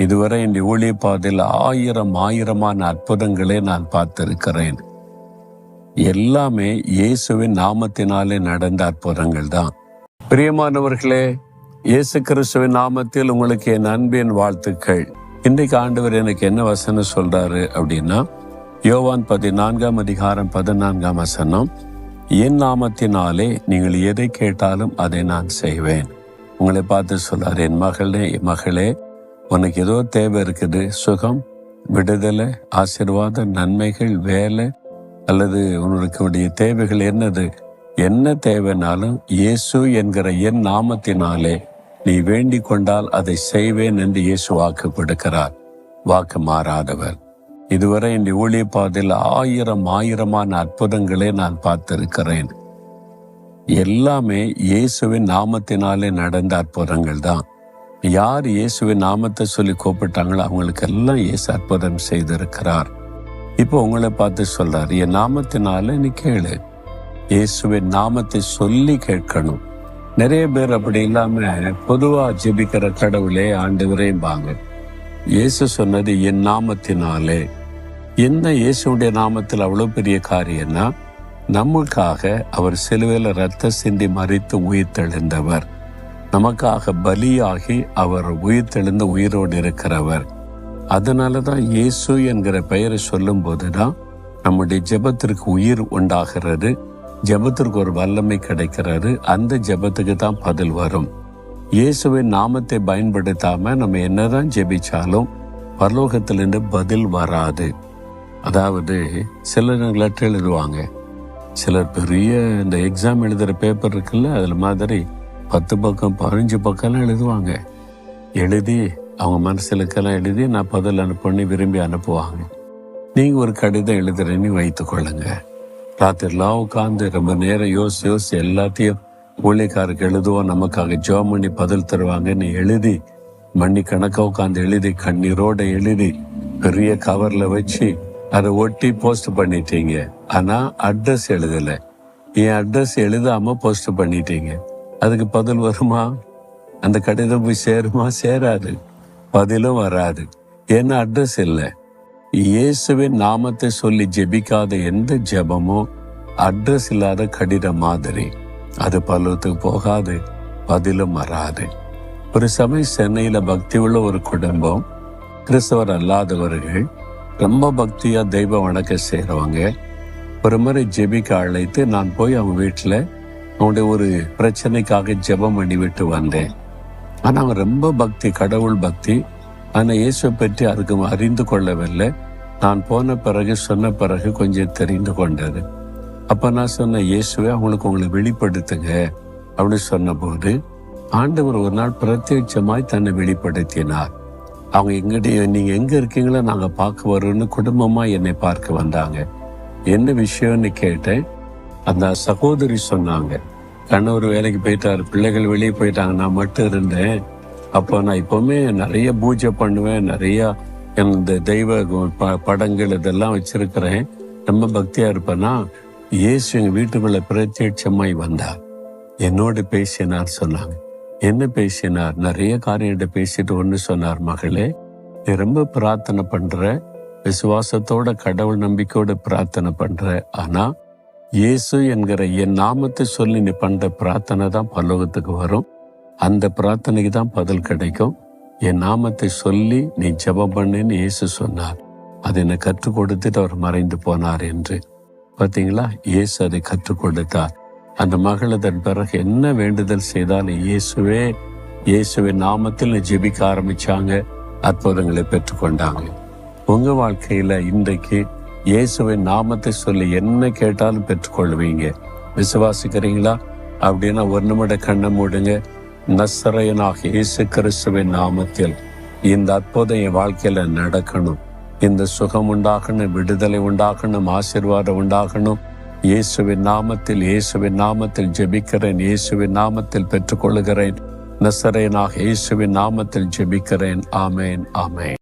இதுவரை இந்த ஊழிய பாதையில் ஆயிரமான அற்புதங்களை நான் பார்த்திருக்கிறேன். எல்லாமே இயேசுவின் நாமத்தினாலே நடந்த அற்புதங்கள் தான். பிரியமானவர்களே, இயேசு கிறிஸ்துவின் நாமத்தில் உங்களுக்கு என் அன்பின் வாழ்த்துக்கள். இன்றைக்கு ஆண்டவர் எனக்கு என்ன வசனம் சொல்றாரு அப்படின்னா, யோவான் 14:14 என் நாமத்தினாலே நீங்கள் எதை கேட்டாலும் அதை நான் செய்வேன். உங்களை பார்த்து சொல்றாரு, என் மகளே, உனக்கு ஏதோ தேவை இருக்குது, சுகம், விடுதலை, ஆசீர்வாதம், நன்மைகள், வேலை, அல்லது உன்னுடைய தேவைகள் என்ன தேவைனாலும் இயேசு என்கிற என் நாமத்தினாலே நீ வேண்டிக் கொண்டால் அதை செய்வேன் என்று இயேசு வாக்கு கொடுக்கிறார். வாக்கு மாறாதவர். இதுவரை இந்த ஊழிய பாதையில் ஆயிரமான அற்புதங்களை நான் பார்த்திருக்கிறேன். எல்லாமே இயேசுவின் நாமத்தினாலே நடந்த அற்புதங்கள் தான். யார் இயேசுவின் நாமத்தை சொல்லி கூப்பிட்டாங்களோ அவங்களுக்கெல்லாம் இயேசு அற்புதம் செய்திருக்கிறார். இப்போ உங்களை பார்த்து சொல்றாரு, என் நாமத்தினால நீ கேளு. இயேசுவின் நாமத்தை சொல்லி கேட்கணும். நிறைய பேர் அப்படி இல்லாம பொதுவா ஜெபிக்கிற கடவுளே ஆண்டவரேம்பாங்க. இயேசு சொன்னது என் நாமத்தினாலே. என்ன இயேசுடைய நாமத்தில் அவ்வளவு பெரிய காரியம்னா, நமக்காக அவர் சிலுவையில் ரத்த சிந்தி மரித்து உயிர்த்தெழுந்தவர், நமக்காக பலியாகி அவர் உயிர்த்தெழுந்த உயிரோடு இருக்கிறவர். அதனாலதான் இயேசு என்கிற பெயரை சொல்லும் போதுதான் நம்முடைய ஜெபத்திற்கு உயிர் உண்டாகிறது, ஜெபத்திற்கு ஒரு வல்லமை கிடைக்கிறது. அந்த ஜெபத்துக்கு தான் பதில் வரும். இயேசுவின் நாமத்தை பயன்படுத்தாம நம்ம என்னதான் ஜெபிச்சாலும் பரலோகத்திலிருந்து பதில் வராது. அதாவது சிலர் லெட்டர் எழுதுவாங்க, சிலர் பெரிய இந்த எக்ஸாம் எழுதுற பேப்பர் இருக்குல்ல, அதுல மாதிரி 10 பக்கம் 15 பக்கம்லாம் எழுதுவாங்க. எழுதி அவங்க மனசுலக்கெல்லாம் எழுதி நான் பதில் அனுப்பி விரும்பி அனுப்புவாங்க. நீங்க ஒரு கடிதம் எழுதுறேன்னு வைத்துக் கொள்ளுங்க. ராத்திரிலாம் உட்காந்து ரொம்ப நேரம் யோசி எல்லாத்தையும் ஊழியக்காரருக்கு எழுதுவோம், நமக்காக ஜெபம் பண்ணி பதில் தருவாங்கன்னு எழுதி மணி கணக்கா உட்காந்து எழுதி கண்ணீரோட எழுதி பெரிய கவர்ல வச்சு அதை ஒட்டி போஸ்ட் பண்ணிட்டீங்க. ஆனா அட்ரஸ் எழுதல. என் அட்ரஸ் எழுதாம போஸ்ட் பண்ணிட்டீங்க. அதுக்கு பதில் வருமா? அந்த கடிதம் போய் சேருமா? சேராது. பதிலும் வராது. ஏன்னா அட்ரஸ் இல்லை. இயேசுவின் நாமத்தை சொல்லி ஜெபிக்காத எந்த ஜெபமோ அட்ரஸ் இல்லாத கடிதம் மாதிரி. அது பல்லவத்துக்கு போகாது, பதிலும் வராது. ஒரு சமயம் சென்னையில பக்தி உள்ள ஒரு குடும்பம், கிறிஸ்தவர் அல்லாதவர்கள், ரொம்ப பக்தியா தெய்வ வணக்கம் செய்யறவங்க, ஒரு முறை ஜெபிக்க அழைத்து நான் போய் அவங்க வீட்டுல அவனுடைய ஒரு பிரச்சனைக்காக ஜெபம் பண்ணி விட்டு வந்தேன். ஆனா அவன் ரொம்ப பக்தி, கடவுள் பக்தி. ஆனா இயேசுவை பற்றி அதுக்கு அறிந்து கொள்ளவில்லை. நான் போன பிறகு சொன்ன பிறகு கொஞ்சம் தெரிந்து கொண்டது. அப்ப நான் சொன்ன, இயேசுவை அவங்களுக்கு உங்களை வெளிப்படுத்துங்க அப்படின்னு சொன்ன போது ஆண்டவர் ஒரு நாள் பிரத்யட்சமாய் தன்னை வெளிப்படுத்தினார். அவங்க நீங்க எங்க இருக்கீங்களோ நாங்க பார்க்க வரோம்னு குடும்பமா என்னை பார்க்க வந்தாங்க. என்ன விஷயம்னு கேட்டேன். அந்த சகோதரி சொன்னாங்க, கணவர் வேலைக்கு போயிட்டாரு, பிள்ளைகள் வெளியே போயிட்டாங்க, நான் மட்டும் இருந்தேன். அப்போ நான் இப்பவுமே நிறைய பூஜை பண்ணுவேன், நிறைய இந்த தெய்வ படங்கள் இதெல்லாம் வச்சிருக்கிறேன், ரொம்ப பக்தியா இருப்பேன்னா இயேசு எங்க வீட்டுக்குள்ள பிரத்யட்சமாய் வந்தார், என்னோட பேசினார் சொன்னாங்க. என்ன பேசினார்? நிறைய காரியத்தை பேசிட்டு ஒன்று சொன்னார், மகளே நீ ரொம்ப பிரார்த்தனை பண்ற, விசுவாசத்தோட கடவுள் நம்பிக்கையோட பிரார்த்தனை பண்ற, ஆனா இயேசு என்கிற என் நாமத்தை சொல்லி நீ பண்ற பிரார்த்தனை தான் பரலோகத்துக்கு வரும். அந்த பிரார்த்தனைக்கு தான் பதில் கிடைக்கும். என் நாமத்தை சொல்லி நீ ஜெபம் பண்ணுன்னு இயேசு சொன்னார். அதை என்னை கற்றுக் கொடுத்துட்டு அவர் மறைந்து போனார் என்று. பார்த்தீங்களா? இயேசு அதை கற்றுக் கொடுத்தார். அந்த மகள் அதன் பிறகு என்ன வேண்டுதல் செய்தாலும் இயேசுவின் நாமத்தில் ஜெபிக்க ஆரம்பிச்சாங்க, அற்புதங்களை பெற்றுக்கொண்டாங்க. உங்க வாழ்க்கையில இன்றைக்கு இயேசுவின் நாமத்தை சொல்லி என்ன கேட்டாலும் பெற்றுக்கொள்வீங்க. விசுவாசிக்கிறீங்களா? அப்படின்னா ஒரு நிமிட கண்ணை மூடுங்க. நசரேயனாகிய இயேசு கிறிஸ்துவின் நாமத்தில் இந்த அற்புதம் என் வாழ்க்கையில நடக்கணும். இந்த சுகம் உண்டாகணும், விடுதலை உண்டாகணும், ஆசீர்வாதம் உண்டாகணும். இயேசுவின் நாமத்தில் ஜெபிக்கிறேன், இயேசுவின் நாமத்தில் பெற்றுக்கொள்கிறேன். நசரேயனாகிய இயேசுவின் நாமத்தில் ஜெபிக்கிறேன். ஆமேன், ஆமேன்.